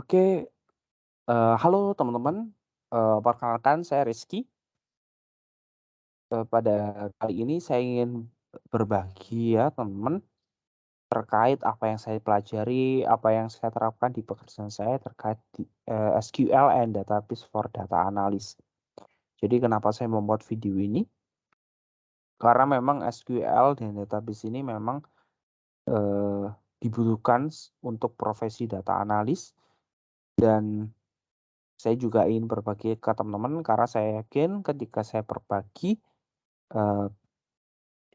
Oke, halo teman-teman, perkenalkan saya Rizky. Pada kali ini saya ingin berbagi ya teman-teman, terkait apa yang saya pelajari, apa yang saya terapkan di pekerjaan saya terkait SQL and Database for Data Analysis. Jadi kenapa saya membuat video ini? Karena memang SQL dan database ini memang eh, dibutuhkan untuk profesi data analis, dan saya juga ingin berbagi ke teman-teman karena saya yakin ketika saya berbagi, eh,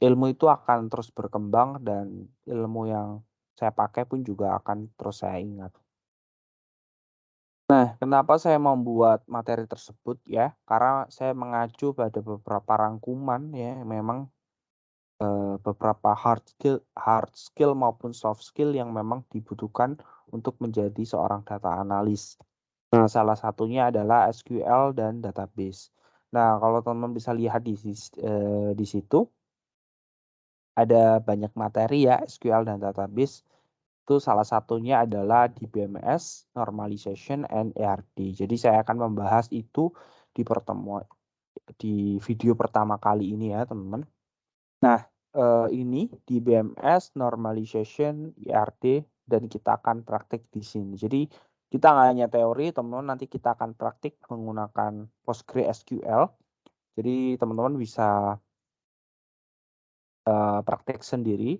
ilmu itu akan terus berkembang dan ilmu yang saya pakai pun juga akan terus saya ingat. Nah, kenapa saya membuat materi tersebut ya? Karena saya mengacu pada beberapa rangkuman ya, memang beberapa hard skill maupun soft skill yang memang dibutuhkan untuk menjadi seorang data analis. Nah, salah satunya adalah SQL dan database. Nah, kalau teman-teman bisa lihat di situ ada banyak materi ya, SQL dan database. Itu salah satunya adalah di BMS, Normalization and ERD. Jadi saya akan membahas itu di pertemuan di video pertama kali ini ya, teman-teman. Nah, ini di BMS, Normalization, ERD, dan kita akan praktik di sini. Jadi kita nggak hanya teori, teman-teman, nanti kita akan praktik menggunakan PostgreSQL. Jadi teman-teman bisa praktek sendiri.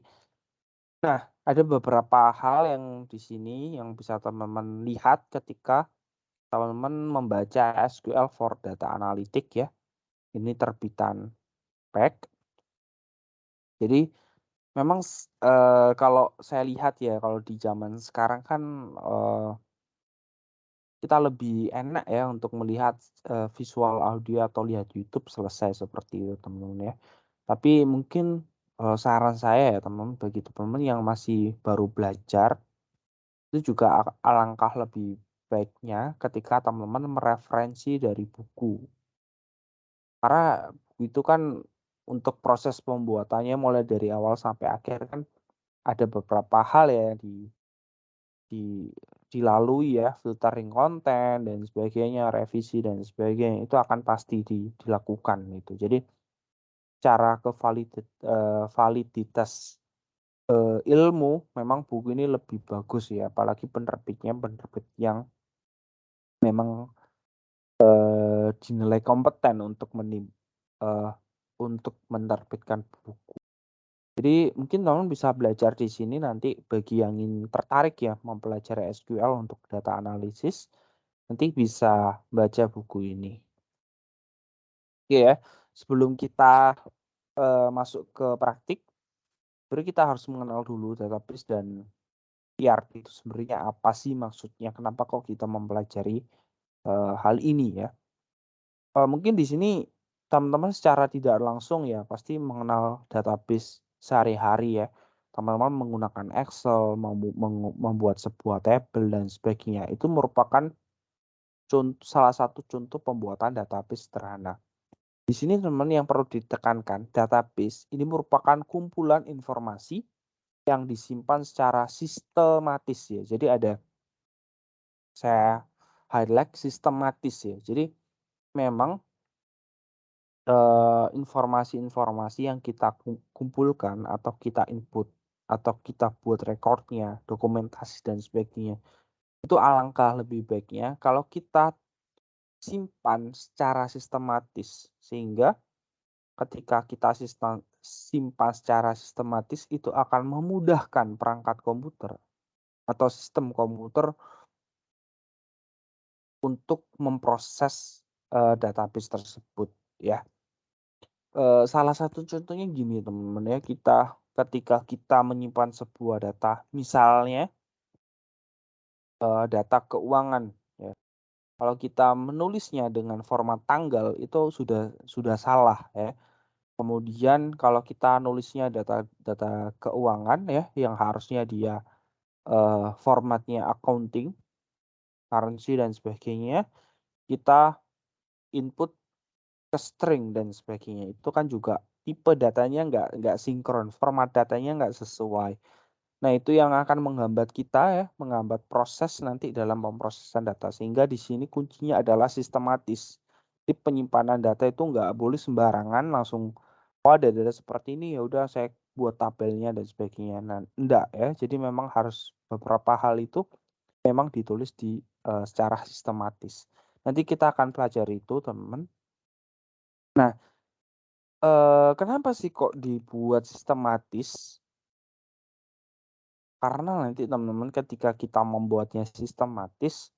Nah, ada beberapa hal yang di sini yang bisa teman-teman lihat ketika teman-teman membaca SQL for Data Analytics ya. Ini terbitan PEC. Jadi memang kalau saya lihat ya, kalau di zaman sekarang kan kita lebih enak ya untuk melihat visual audio atau lihat YouTube selesai seperti itu teman-teman ya. Tapi mungkin saran saya ya teman-teman, bagi teman-teman yang masih baru belajar, itu juga alangkah lebih baiknya ketika teman-teman mereferensi dari buku. Karena buku itu kan untuk proses pembuatannya mulai dari awal sampai akhir kan ada beberapa hal ya di dilalui ya, filtering konten dan sebagainya, revisi dan sebagainya, itu akan pasti dilakukan gitu. Jadi cara validitas ilmu memang buku ini lebih bagus ya, apalagi penerbitnya penerbit yang memang dinilai kompeten untuk menerbitkan buku. Jadi mungkin teman bisa belajar di sini nanti bagi yang ingin tertarik ya mempelajari SQL untuk data analisis, nanti bisa baca buku ini. Oke ya, sebelum kita masuk ke praktik, berarti kita harus mengenal dulu database dan ERD itu sebenarnya apa sih maksudnya, kenapa kok kita mempelajari hal ini ya. Mungkin di sini teman-teman secara tidak langsung ya pasti mengenal database sehari-hari ya. Teman-teman menggunakan Excel, membuat sebuah tabel dan sebagainya. Itu merupakan salah satu contoh pembuatan database sederhana. Di sini teman-teman yang perlu ditekankan, database ini merupakan kumpulan informasi yang disimpan secara sistematis ya. Jadi saya highlight sistematis ya. Jadi memang informasi-informasi yang kita kumpulkan atau kita input atau kita buat rekornya, dokumentasi dan sebagainya, itu alangkah lebih baiknya kalau kita simpan secara sistematis, sehingga ketika kita simpan secara sistematis itu akan memudahkan perangkat komputer atau sistem komputer untuk memproses database tersebut ya. Salah satu contohnya gini teman-teman ya, ketika kita menyimpan sebuah data, misalnya data keuangan ya. Kalau kita menulisnya dengan format tanggal itu sudah salah ya. Kemudian kalau kita nulisnya data data keuangan ya, yang harusnya dia formatnya accounting, currency dan sebagainya, kita input ke string dan sebagainya. Itu kan juga tipe datanya nggak sinkron, format datanya nggak sesuai. Nah, itu yang akan menghambat kita ya, menghambat proses nanti dalam pemrosesan data. Sehingga di sini kuncinya adalah sistematis. Jadi penyimpanan data itu nggak boleh sembarangan langsung, oh ada data seperti ini ya udah saya buat tabelnya dan sebagainya. Nah, enggak ya. Jadi memang harus beberapa hal itu memang ditulis di secara sistematis. Nanti kita akan pelajari itu, teman-teman. Nah, kenapa sih kok dibuat sistematis? Karena nanti teman-teman ketika kita membuatnya sistematis,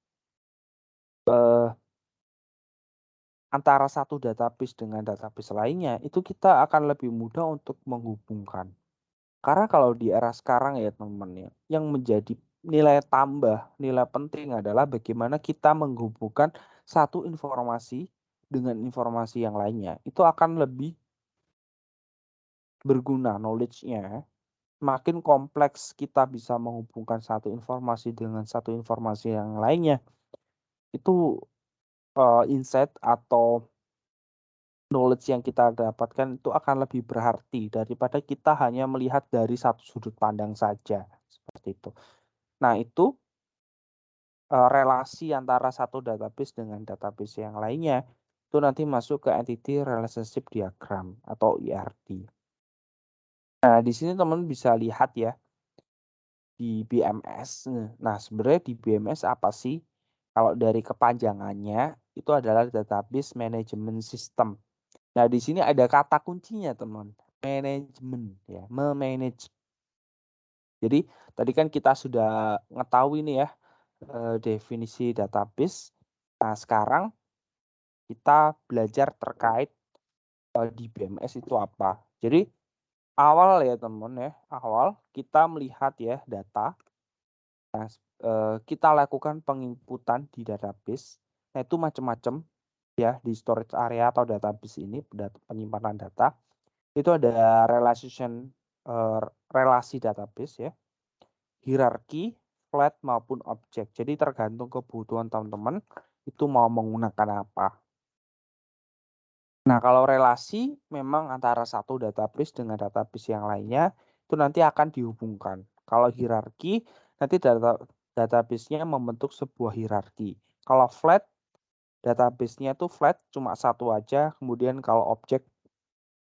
antara satu database dengan database lainnya, itu kita akan lebih mudah untuk menghubungkan. Karena kalau di era sekarang ya teman-teman ya, yang menjadi nilai tambah, nilai penting adalah bagaimana kita menghubungkan satu informasi dengan informasi yang lainnya. Itu akan lebih berguna knowledge-nya. Makin kompleks kita bisa menghubungkan satu informasi dengan satu informasi yang lainnya, itu insight atau knowledge yang kita dapatkan itu akan lebih berarti daripada kita hanya melihat dari satu sudut pandang saja, seperti itu. Nah, itu relasi antara satu database dengan database yang lainnya itu nanti masuk ke entity relationship diagram atau ERD. Nah, di sini teman bisa lihat ya di BMS. Nah, sebenarnya di BMS apa sih? Kalau dari kepanjangannya itu adalah Database Management System. Nah, di sini ada kata kuncinya, teman. Manajemen ya, memanage. Jadi, tadi kan kita sudah mengetahui nih ya definisi database. Nah, sekarang kita belajar terkait di BMS itu apa. Jadi, awal ya, teman ya, awal kita melihat ya data. Nah, kita lakukan penginputan di database. Nah, itu macam-macam ya di storage area atau database ini, penyimpanan data. Itu ada relasi database ya, hierarki, flat maupun objek. Jadi tergantung kebutuhan teman-teman itu mau menggunakan apa. Nah, kalau relasi memang antara satu database dengan database yang lainnya itu nanti akan dihubungkan. Kalau hierarki nanti database-nya membentuk sebuah hierarki. Kalau flat database-nya itu flat cuma satu aja, kemudian kalau objek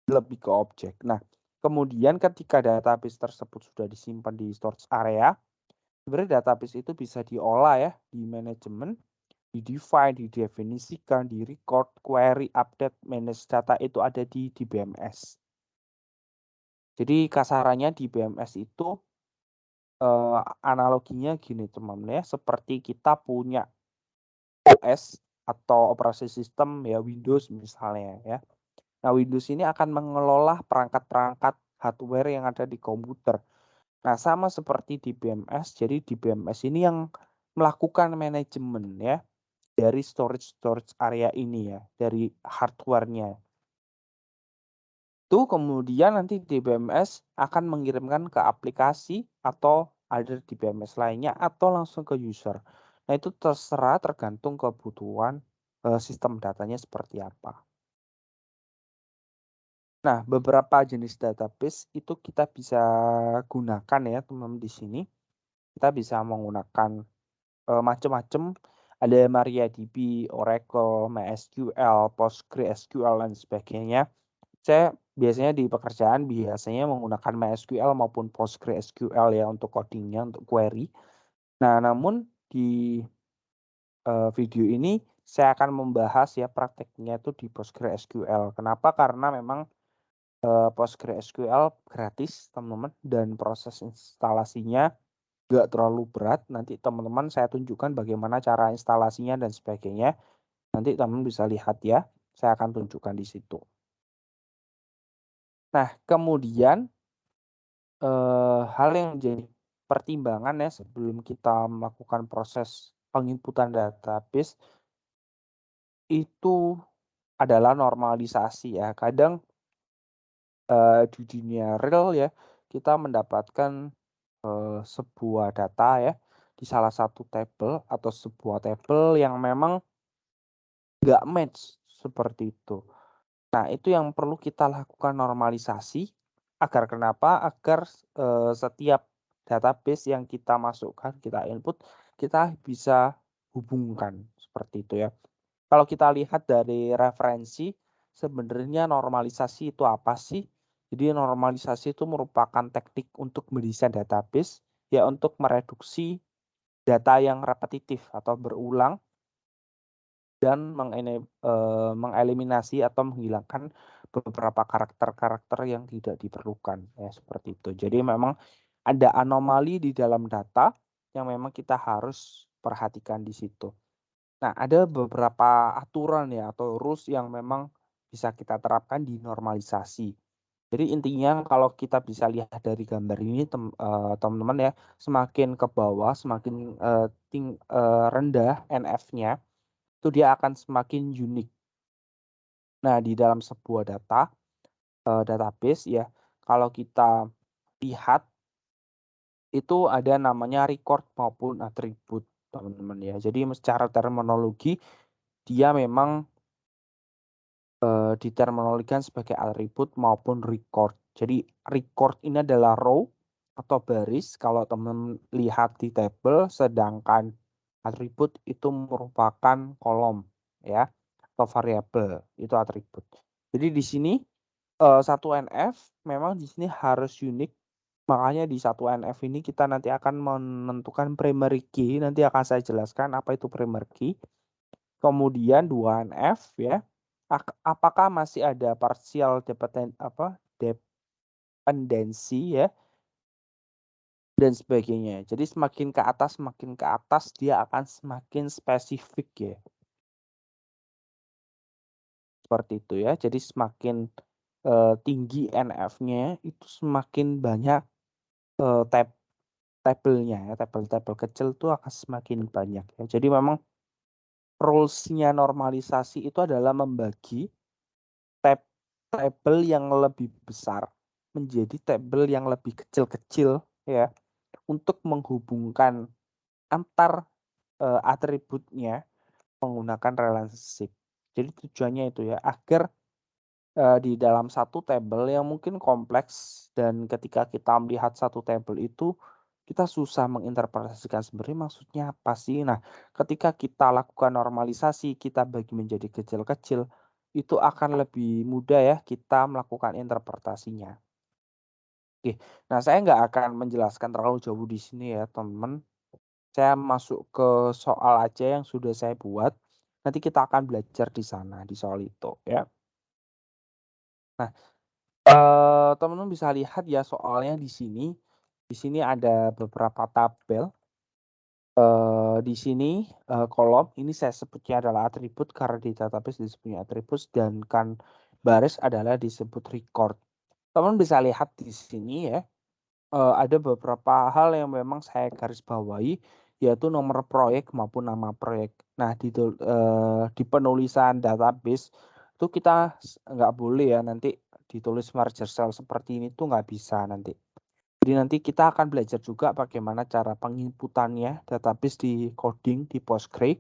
lebih ke objek. Nah, kemudian ketika database tersebut sudah disimpan di storage area, sebenarnya database itu bisa diolah ya di manajemen, di-define, didefinisikan, di-record, query, update, manage data itu ada di BMS. Jadi kasarannya di BMS itu analoginya gini teman-teman ya, seperti kita punya OS atau operasi sistem ya Windows misalnya ya. Nah, Windows ini akan mengelola perangkat-perangkat hardware yang ada di komputer. Nah, sama seperti di BMS, jadi di BMS ini yang melakukan manajemen ya dari storage area ini ya, dari hardware-nya. Itu kemudian nanti di BMS akan mengirimkan ke aplikasi atau ada di BMS lainnya atau langsung ke user. Nah, itu terserah tergantung kebutuhan sistem datanya seperti apa. Nah, beberapa jenis database itu kita bisa gunakan ya, teman-teman di sini. Kita bisa menggunakan macam-macam. Ada MariaDB, Oracle, MySQL, PostgreSQL dan sebagainya. Saya biasanya di pekerjaan biasanya menggunakan MySQL maupun PostgreSQL ya untuk codingnya, untuk query. Nah, namun di video ini saya akan membahas ya prakteknya itu di PostgreSQL. Kenapa? Karena memang PostgreSQL gratis teman-teman dan proses instalasinya nggak terlalu berat. Nanti teman-teman saya tunjukkan bagaimana cara instalasinya dan sebagainya. Nanti teman-teman bisa lihat ya, saya akan tunjukkan di situ. Nah, kemudian hal yang menjadi pertimbangan ya sebelum kita melakukan proses penginputan database itu adalah normalisasi ya. Kadang di dunia real ya kita mendapatkan sebuah data ya di salah satu tabel atau sebuah tabel yang memang nggak match seperti itu. Nah, itu yang perlu kita lakukan normalisasi agar kenapa? Agar setiap database yang kita masukkan, kita input, kita bisa hubungkan seperti itu ya. Kalau kita lihat dari referensi, sebenarnya normalisasi itu apa sih? Jadi normalisasi itu merupakan teknik untuk mendesain database ya untuk mereduksi data yang repetitif atau berulang dan mengeliminasi atau menghilangkan beberapa karakter-karakter yang tidak diperlukan ya seperti itu. Jadi memang ada anomali di dalam data yang memang kita harus perhatikan di situ. Nah, ada beberapa aturan ya atau rules yang memang bisa kita terapkan di normalisasi. Jadi intinya kalau kita bisa lihat dari gambar ini teman-teman ya, semakin ke bawah, semakin rendah NF-nya, itu dia akan semakin unik. Nah, di dalam sebuah database ya, kalau kita lihat itu ada namanya record maupun atribut, teman-teman ya. Jadi secara terminologi dia memang diterminologikan sebagai atribut maupun record. Jadi record ini adalah row atau baris kalau teman lihat di tabel, sedangkan atribut itu merupakan kolom ya atau variabel, itu atribut. Jadi di sini 1NF memang di sini harus unik. Makanya di 1NF ini kita nanti akan menentukan primary key, nanti akan saya jelaskan apa itu primary key. Kemudian 2NF ya. Apakah masih ada partial dependency ya dan sebagainya. Jadi semakin ke atas dia akan semakin spesifik ya. Seperti itu ya. Jadi semakin tinggi NF-nya itu semakin banyak tabelnya ya. Tabel-tabel kecil itu akan semakin banyak ya. Jadi memang rules-nya normalisasi itu adalah membagi tabel yang lebih besar menjadi tabel yang lebih kecil-kecil ya untuk menghubungkan antar atributnya menggunakan relationship. Jadi tujuannya itu ya agar di dalam satu tabel yang mungkin kompleks dan ketika kita melihat satu tabel itu kita susah menginterpretasikan sebenarnya maksudnya apa sih. Nah, ketika kita lakukan normalisasi, kita bagi menjadi kecil-kecil, itu akan lebih mudah ya kita melakukan interpretasinya. Oke, nah saya nggak akan menjelaskan terlalu jauh di sini ya teman-teman. Saya masuk ke soal aja yang sudah saya buat. Nanti kita akan belajar di sana, di soal itu ya. Nah, teman-teman bisa lihat ya soalnya di sini. Di sini ada beberapa tabel. Di sini kolom ini saya sebutnya adalah atribut karena di database disebutnya atribut dan kan baris adalah disebut record. Teman bisa lihat di sini ya ada beberapa hal yang memang saya garis bawahi yaitu nomor proyek maupun nama proyek. Nah di penulisan database itu kita nggak boleh ya nanti ditulis merger cell seperti ini tuh nggak bisa nanti. Jadi nanti kita akan belajar juga bagaimana cara penginputannya database di coding di Postgre.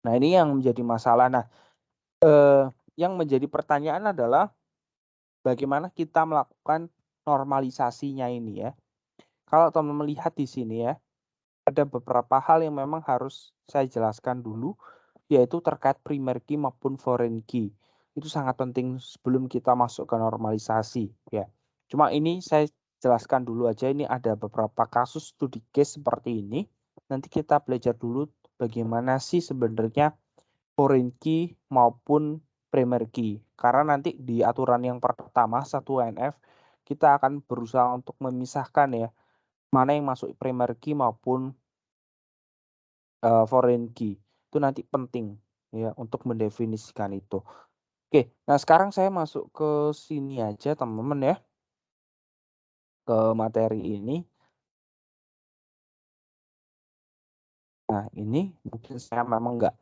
Nah ini yang menjadi masalah. Nah yang menjadi pertanyaan adalah bagaimana kita melakukan normalisasinya ini ya. Kalau teman melihat di sini ya, ada beberapa hal yang memang harus saya jelaskan dulu, yaitu terkait primary key maupun foreign key. Itu sangat penting sebelum kita masuk ke normalisasi ya. Cuma ini saya jelaskan dulu aja, ini ada beberapa kasus studi case seperti ini. Nanti kita belajar dulu bagaimana sih sebenarnya foreign key maupun primary key. Karena nanti di aturan yang pertama 1NF kita akan berusaha untuk memisahkan ya mana yang masuk primary key maupun foreign key. Itu nanti penting ya untuk mendefinisikan itu. Oke, nah sekarang saya masuk ke sini aja teman-teman ya. Ke materi ini. Nah, ini mungkin saya memang nggak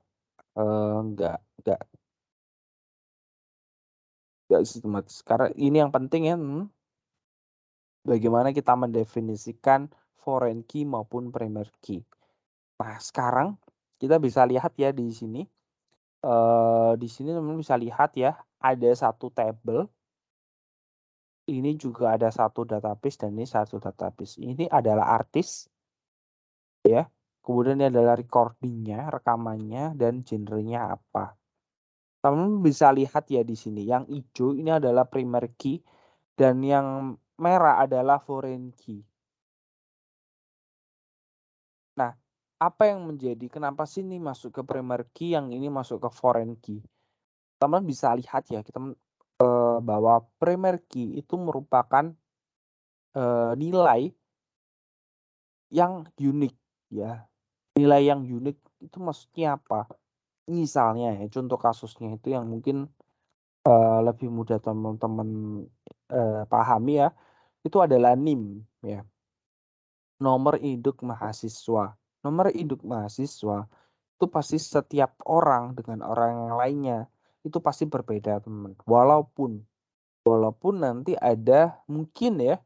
sistematis. Karena ini yang penting ya, bagaimana kita mendefinisikan foreign key maupun primary key. Nah, sekarang kita bisa lihat ya di sini. Di sini teman-teman bisa lihat ya, ada satu tabel Ini juga ada satu database dan ini satu database. Ini adalah artis, ya. Kemudian ini adalah recordingnya, rekamannya, dan genrenya apa. Teman bisa lihat ya di sini. Yang hijau ini adalah primary key dan yang merah adalah foreign key. Nah, apa yang menjadi kenapa sih ini masuk ke primary key, yang ini masuk ke foreign key? Teman bisa lihat ya, kita bahwa primary key itu merupakan nilai yang unik, ya. Nilai yang unik itu maksudnya apa? Misalnya ya, contoh kasusnya itu yang mungkin lebih mudah teman-teman pahami ya, itu adalah NIM ya, nomor induk mahasiswa. Nomor induk mahasiswa itu pasti setiap orang dengan orang yang lainnya itu pasti berbeda, teman. Walaupun nanti ada mungkin ya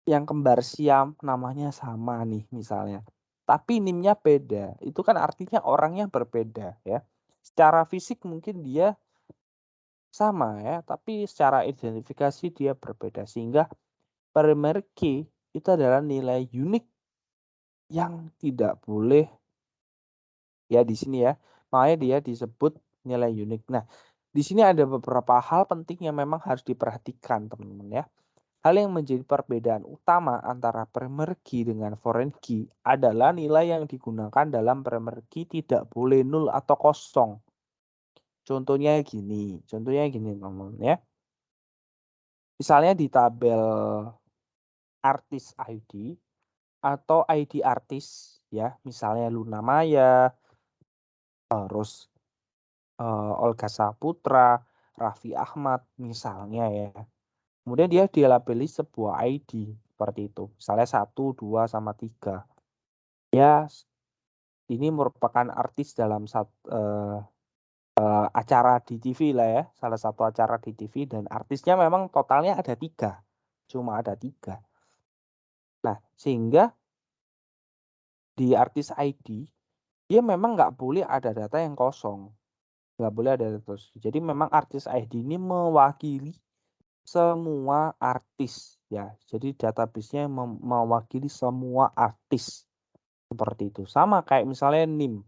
yang kembar siam namanya sama nih misalnya, tapi NIM-nya beda. Itu kan artinya orangnya berbeda ya. Secara fisik mungkin dia sama ya, tapi secara identifikasi dia berbeda, sehingga primary key itu adalah nilai unik yang tidak boleh ya di sini ya. Makanya dia disebut nilai unik. Nah, di sini ada beberapa hal penting yang memang harus diperhatikan, teman-teman ya. Hal yang menjadi perbedaan utama antara primary key dengan foreign key adalah nilai yang digunakan dalam primary key tidak boleh nol atau kosong. Contohnya gini, teman-teman ya. Misalnya di tabel artis ID atau ID artis ya, misalnya Luna Maya, terus Olga Saputra, Raffi Ahmad misalnya ya. Kemudian dia dilabeli sebuah ID seperti itu. Misalnya 1, 2, sama 3. Ya, ini merupakan artis dalam acara di TV lah ya. Salah satu acara di TV, dan artisnya memang totalnya ada 3. Cuma ada 3. Nah, sehingga di artis ID, dia memang nggak boleh ada data yang kosong. Nggak boleh ada data terus. Jadi memang artis ID ini mewakili semua artis ya. Jadi database-nya mewakili semua artis seperti itu. Sama kayak misalnya NIM.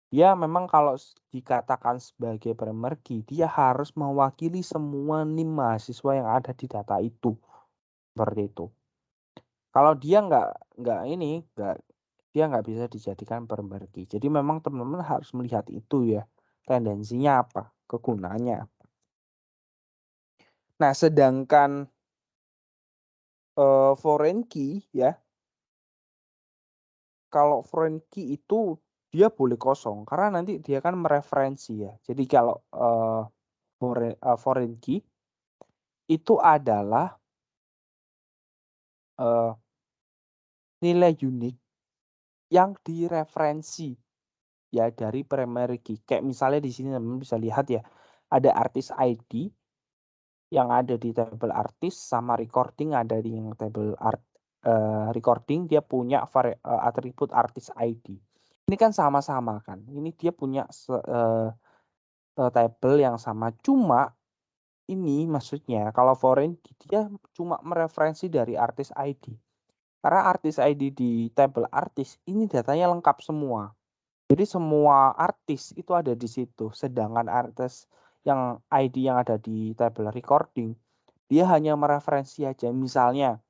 Dia memang kalau dikatakan sebagai primary key, dia harus mewakili semua NIM mahasiswa yang ada di data itu. Seperti itu. Kalau dia dia nggak bisa dijadikan primary key. Jadi memang teman-teman harus melihat itu ya. Tendensinya apa? Kegunaannya. Nah, sedangkan foreign key ya, kalau foreign key itu dia boleh kosong karena nanti dia kan mereferensi ya. Jadi kalau foreign key itu adalah nilai unik yang direferensi ya dari primary key. Kayak misalnya di sini teman bisa lihat ya, ada artis ID yang ada di tabel artis sama recording ada di yang tabel recording, dia punya atribut artis ID. Ini kan sama-sama kan. Ini dia punya tabel yang sama. Cuma ini maksudnya kalau foreign dia cuma mereferensi dari artis ID. Karena artis ID di tabel artis ini datanya lengkap semua. Jadi semua artis itu ada di situ. Sedangkan artis yang ID yang ada di tabel recording, dia hanya mereferensi aja. Misalnya,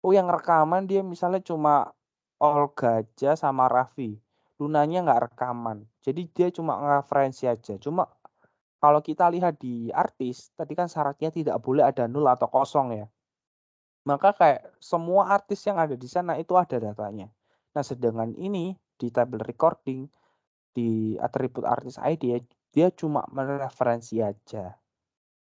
yang rekaman dia misalnya cuma Olga aja sama Raffi. Lunanya nggak rekaman. Jadi dia cuma referensi aja. Cuma kalau kita lihat di artis, tadi kan syaratnya tidak boleh ada nol atau kosong ya. Maka kayak semua artis yang ada di sana itu ada datanya. Nah, sedangkan ini di tabel recording, di atribut artis ID, dia cuma mereferensi aja.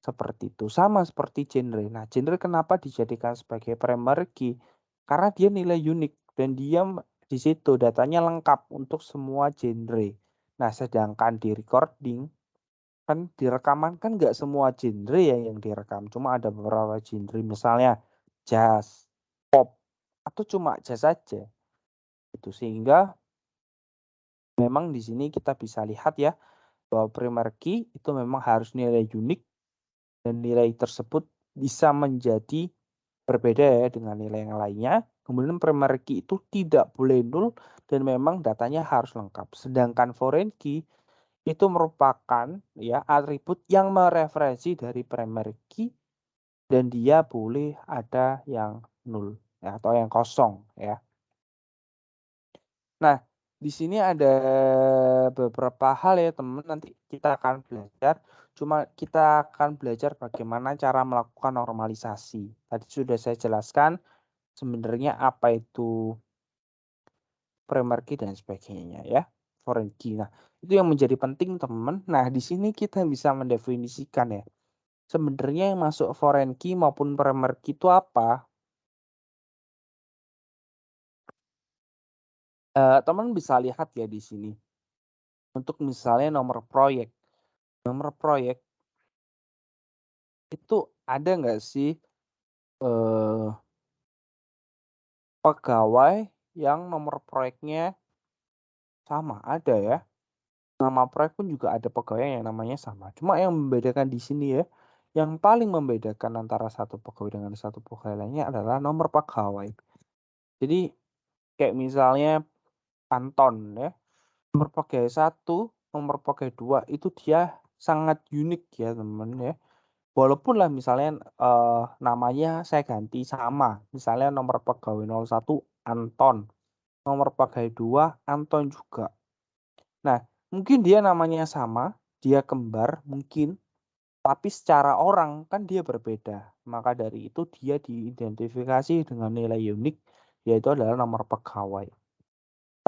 Seperti itu. Sama seperti genre. Nah, genre kenapa dijadikan sebagai primary key? Karena dia nilai unik dan dia di situ datanya lengkap untuk semua genre. Nah, sedangkan di recording kan di rekaman kan nggak semua genre ya yang direkam, cuma ada beberapa genre, misalnya jazz, pop, atau cuma jazz saja. Itu sehingga memang di sini kita bisa lihat ya bahwa primary key itu memang harus nilai unik dan nilai tersebut bisa menjadi berbeda ya dengan nilai yang lainnya. Kemudian primary key itu tidak boleh nol dan memang datanya harus lengkap. Sedangkan foreign key itu merupakan ya atribut yang mereferensi dari primary key dan dia boleh ada yang nol ya, atau yang kosong ya. Nah, di sini ada beberapa hal ya teman, nanti kita akan belajar. Cuma kita akan belajar bagaimana cara melakukan normalisasi. Tadi sudah saya jelaskan sebenarnya apa itu primary key dan sebagainya ya, foreign key. Nah, itu yang menjadi penting teman. Nah, di sini kita bisa mendefinisikan ya. Sebenarnya yang masuk foreign key maupun primary key itu apa? Teman bisa lihat ya di sini. Untuk misalnya nomor proyek. Nomor proyek itu ada nggak sih pegawai yang nomor proyeknya sama? Ada ya. Nama proyek pun juga ada pegawai yang namanya sama. Cuma yang membedakan di sini ya, yang paling membedakan antara satu pegawai dengan satu pegawai lainnya adalah nomor pegawai. Jadi kayak misalnya Anton ya, nomor pegawai 1, nomor pegawai 2 itu dia sangat unik ya teman ya. Walaupun lah misalnya namanya saya ganti sama, misalnya nomor pegawai 01 Anton, nomor pegawai 2 Anton juga. Nah, mungkin dia namanya sama, dia kembar mungkin, tapi secara orang kan dia berbeda. Maka dari itu dia diidentifikasi dengan nilai unik, yaitu adalah nomor pegawai.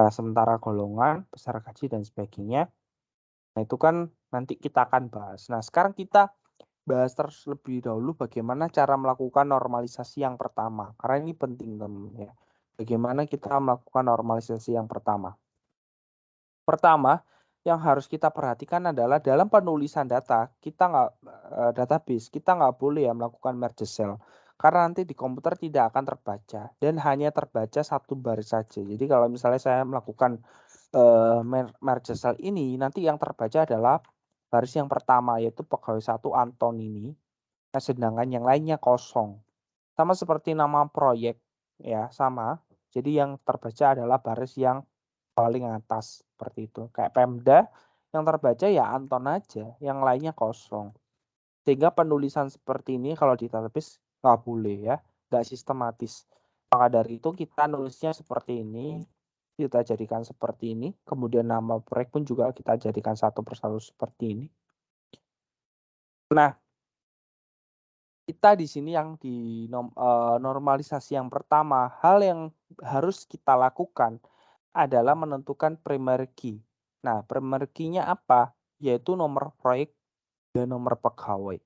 Nah, sementara golongan, besar gaji dan sebagainya, nah itu kan nanti kita akan bahas. Nah, sekarang kita bahas terlebih dahulu bagaimana cara melakukan normalisasi yang pertama. Karena ini penting teman ya. Bagaimana kita melakukan normalisasi yang pertama. Pertama, yang harus kita perhatikan adalah dalam penulisan data, kita nggak database, kita nggak boleh ya melakukan merge cell. Karena nanti di komputer tidak akan terbaca dan hanya terbaca satu baris saja. Jadi kalau misalnya saya melakukan merge cell ini, nanti yang terbaca adalah baris yang pertama yaitu pegawai 1 Anton ini. Nah, sedangkan yang lainnya kosong. Sama seperti nama proyek ya, sama. Jadi yang terbaca adalah baris yang paling atas seperti itu. Kayak Pemda yang terbaca ya Anton aja, yang lainnya kosong. Sehingga penulisan seperti ini kalau di database nggak boleh ya, nggak sistematis. Maka dari itu kita nulisnya seperti ini, kita jadikan seperti ini, kemudian nama proyek pun juga kita jadikan satu persatu seperti ini. Nah, kita di sini yang di normalisasi yang pertama, hal yang harus kita lakukan adalah menentukan primary key. Nah, primary key-nya apa? Yaitu nomor proyek dan nomor pegawai.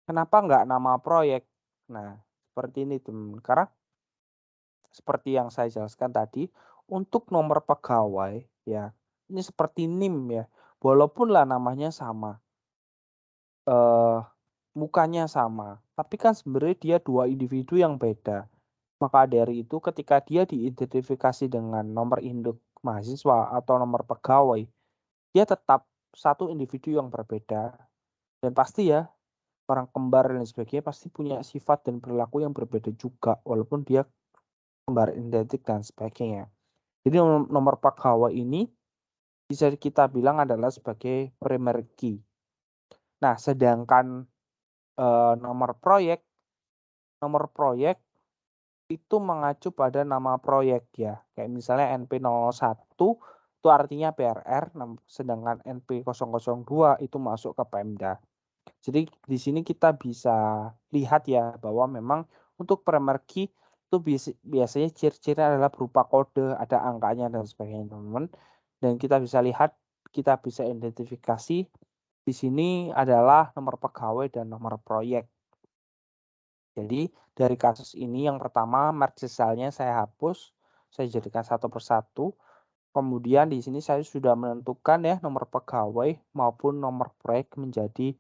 Kenapa nggak nama proyek? Nah, seperti ini teman. Karena seperti yang saya jelaskan tadi, untuk nomor pegawai ya, ini seperti NIM ya. Walaupun lah namanya sama, mukanya sama, tapi kan sebenarnya dia dua individu yang beda. Maka dari itu ketika dia diidentifikasi dengan nomor induk mahasiswa atau nomor pegawai, dia tetap satu individu yang berbeda. Dan pasti ya, orang kembar dan sebagainya pasti punya sifat dan perilaku yang berbeda juga, walaupun dia kembar identik dan sebagainya. Jadi nomor pegawai ini bisa kita bilang adalah sebagai primary key. Nah, sedangkan nomor proyek itu mengacu pada nama proyek ya. Kayak misalnya NP01 itu artinya PRR, sedangkan NP002 itu masuk ke Pemda. Jadi di sini kita bisa lihat ya bahwa memang untuk primary key itu biasanya ciri-ciri adalah berupa kode, ada angkanya dan sebagainya teman-teman. Dan kita bisa lihat, kita bisa identifikasi di sini adalah nomor pegawai dan nomor proyek. Jadi dari kasus ini yang pertama merge cell-nya saya hapus, saya jadikan satu persatu. Kemudian di sini saya sudah menentukan ya nomor pegawai maupun nomor proyek menjadi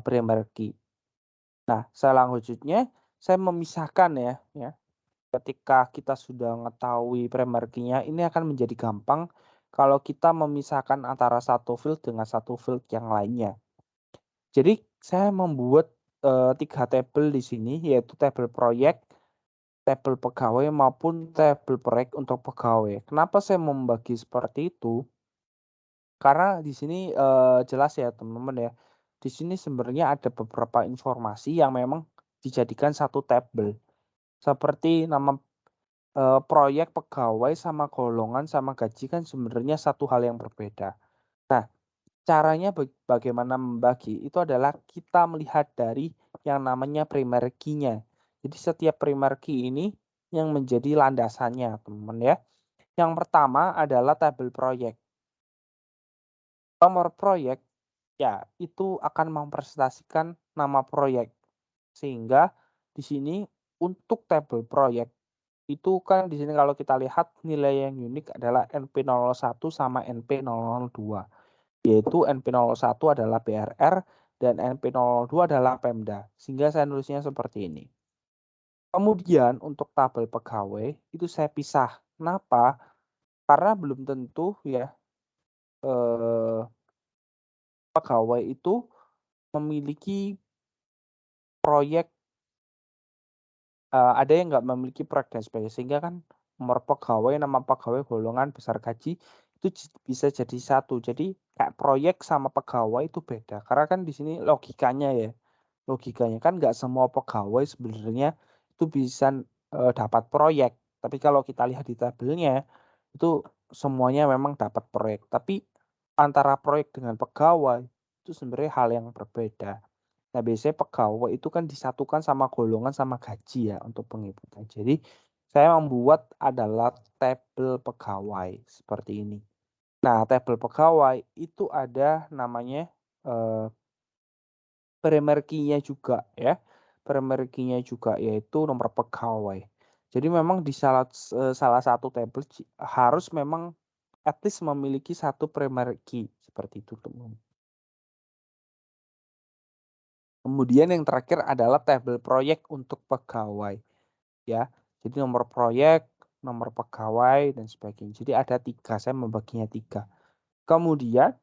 primary key. Nah, selanjutnya saya memisahkan ya. Ketika kita sudah mengetahui primary key-nya, ini akan menjadi gampang kalau kita memisahkan antara satu field dengan satu field yang lainnya. Jadi saya membuat 3 tabel di sini, yaitu tabel proyek, tabel pegawai, maupun tabel proyek untuk pegawai. Kenapa saya membagi seperti itu? Karena di sini, jelas ya teman-teman ya, di sini sebenarnya ada beberapa informasi yang memang dijadikan satu tabel. Seperti nama, proyek, pegawai, sama golongan, sama gaji kan sebenarnya satu hal yang berbeda. Nah, caranya bagaimana membagi itu adalah kita melihat dari yang namanya primary key-nya. Jadi setiap primary key ini yang menjadi landasannya, teman-teman ya. Yang pertama adalah tabel proyek. Nomor proyek ya itu akan mempresentasikan nama proyek. Sehingga di sini untuk tabel proyek itu kan di sini kalau kita lihat nilai yang unik adalah NP01 sama NP002. Yaitu NP01 adalah BRR dan NP002 adalah Pemda. Sehingga saya nulisnya seperti ini. Kemudian untuk tabel pegawai itu saya pisah. Kenapa? Karena belum tentu ya pegawai itu memiliki proyek, ada yang nggak memiliki proyek dan sebagainya. Sehingga kan nomor pegawai, nama pegawai, golongan, besar gaji itu bisa jadi satu. Jadi kayak proyek sama pegawai itu beda. Karena kan di sini logikanya ya, logikanya kan nggak semua pegawai sebenarnya itu bisa dapat proyek. Tapi kalau kita lihat di tabelnya itu semuanya memang dapat proyek. Tapi antara proyek dengan pegawai itu sebenarnya hal yang berbeda. Nah, biasanya pegawai itu kan disatukan sama golongan sama gaji ya untuk penghitungan. Jadi saya membuat adalah tabel pegawai seperti ini. Nah, tabel pegawai itu ada namanya primary key-nya juga ya. Primary key-nya juga yaitu nomor pegawai. Jadi memang di salah satu tabel harus memang at least memiliki satu primary key seperti itu teman. Kemudian yang terakhir adalah tabel proyek untuk pegawai ya. Jadi nomor proyek, nomor pegawai dan sebagainya. Jadi ada 3, saya membaginya 3. Kemudian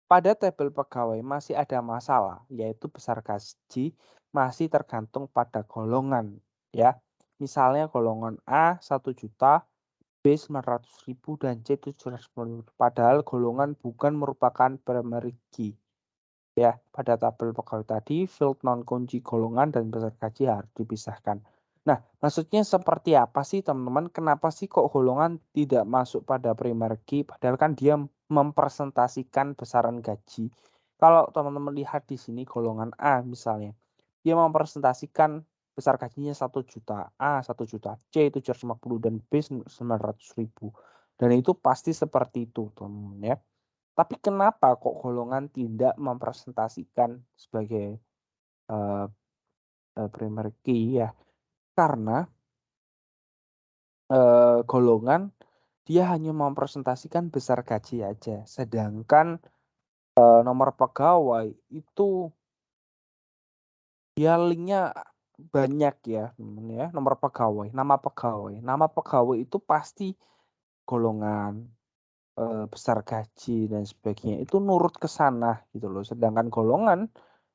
pada tabel pegawai masih ada masalah, yaitu besar gaji masih tergantung pada golongan ya. Misalnya golongan A 1 juta, B 900.000 dan C 750.000. Padahal golongan bukan merupakan primary key. Ya, pada tabel pegawai tadi field non kunci golongan dan besar gaji harus dipisahkan. Nah, maksudnya seperti apa sih teman-teman? Kenapa sih kok golongan tidak masuk pada primary key padahal kan dia mempresentasikan besaran gaji. Kalau teman-teman lihat di sini golongan A misalnya, dia mempresentasikan besar gajinya 1 juta, A 1 juta, C 750 dan B 900.000. Dan itu pasti seperti itu, teman-teman ya. Tapi kenapa kok golongan tidak mempresentasikan sebagai uh, primary key ya? Karena golongan dia hanya mempresentasikan besar gaji aja, sedangkan nomor pegawai itu dia linknya banyak ya, teman ya. Nama pegawai itu pasti golongan, besar gaji dan sebagainya itu nurut ke sana gitu loh. Sedangkan golongan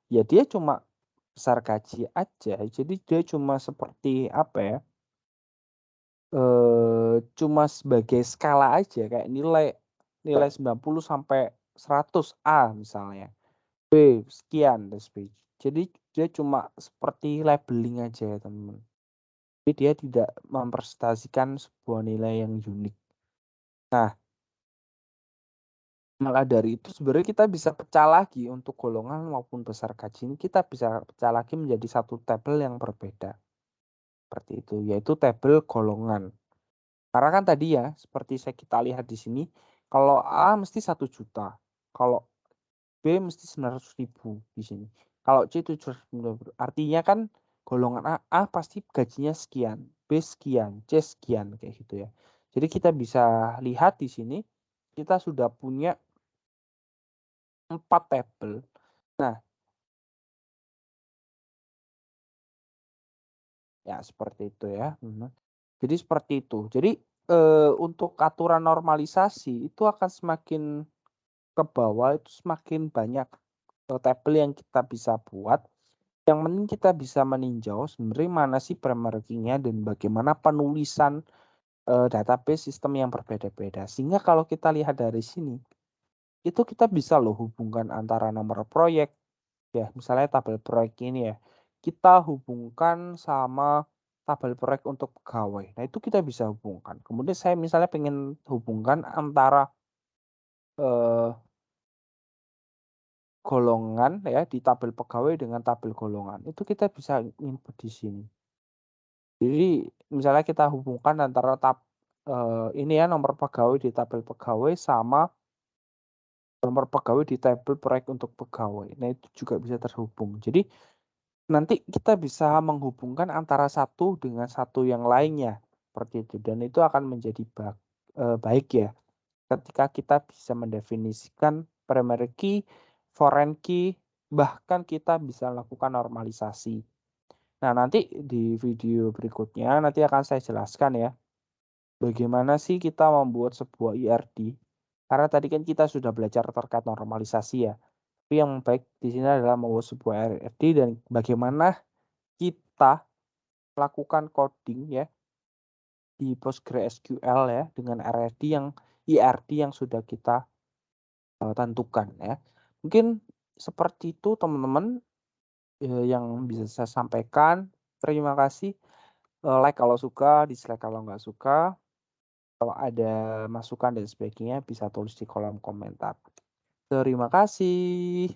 ya dia cuma besar gaji aja. Jadi dia cuma seperti apa ya? Cuma sebagai skala aja kayak nilai nilai 90 sampai 100 A misalnya. B sekian dan sebagainya. Jadi dia cuma seperti labeling aja ya teman. Tapi dia tidak mempresentasikan sebuah nilai yang unik. Nah, maka dari itu sebenarnya kita bisa pecah lagi untuk golongan maupun besar gaji ini kita bisa pecah lagi menjadi satu tabel yang berbeda. Seperti itu, yaitu tabel golongan. Karena kan tadi ya, seperti kita lihat di sini, kalau A mesti 1 juta, kalau B mesti 900.000 di sini. Kalau C 750. Artinya kan golongan A pasti gajinya sekian, B sekian, C sekian kayak gitu ya. Jadi kita bisa lihat di sini kita sudah punya 4 tabel. Nah, ya seperti itu ya. Jadi seperti itu. Jadi untuk aturan normalisasi itu akan semakin ke bawah itu semakin banyak tabel yang kita bisa buat. Yang penting kita bisa meninjau sebenarnya mana sih primary key-nya dan bagaimana penulisan database sistem yang berbeda-beda. Sehingga kalau kita lihat dari sini, itu kita bisa loh hubungkan antara nomor proyek, ya misalnya tabel proyek ini ya, kita hubungkan sama tabel proyek untuk pegawai. Nah itu kita bisa hubungkan. Kemudian saya misalnya pengen hubungkan antara golongan ya di tabel pegawai dengan tabel golongan. Itu kita bisa input di sini. Jadi misalnya kita hubungkan antara ini ya nomor pegawai di tabel pegawai sama nomor pegawai di tabel proyek untuk pegawai. Nah itu juga bisa terhubung. Jadi nanti kita bisa menghubungkan antara satu dengan satu yang lainnya seperti itu. Dan itu akan menjadi baik ya ketika kita bisa mendefinisikan primary key, foreign key, bahkan kita bisa lakukan normalisasi. Nah, nanti di video berikutnya nanti akan saya jelaskan ya, bagaimana sih kita membuat sebuah IRD. Karena tadi kan kita sudah belajar terkait normalisasi ya. Tapi yang baik di sini adalah membuat sebuah IRD dan bagaimana kita lakukan coding ya di PostgreSQL ya dengan IRD yang sudah kita tentukan ya. Mungkin seperti itu teman-teman yang bisa saya sampaikan. Terima kasih. Like kalau suka, dislike kalau nggak suka. Kalau ada masukan dan sebagainya bisa tulis di kolom komentar. Terima kasih.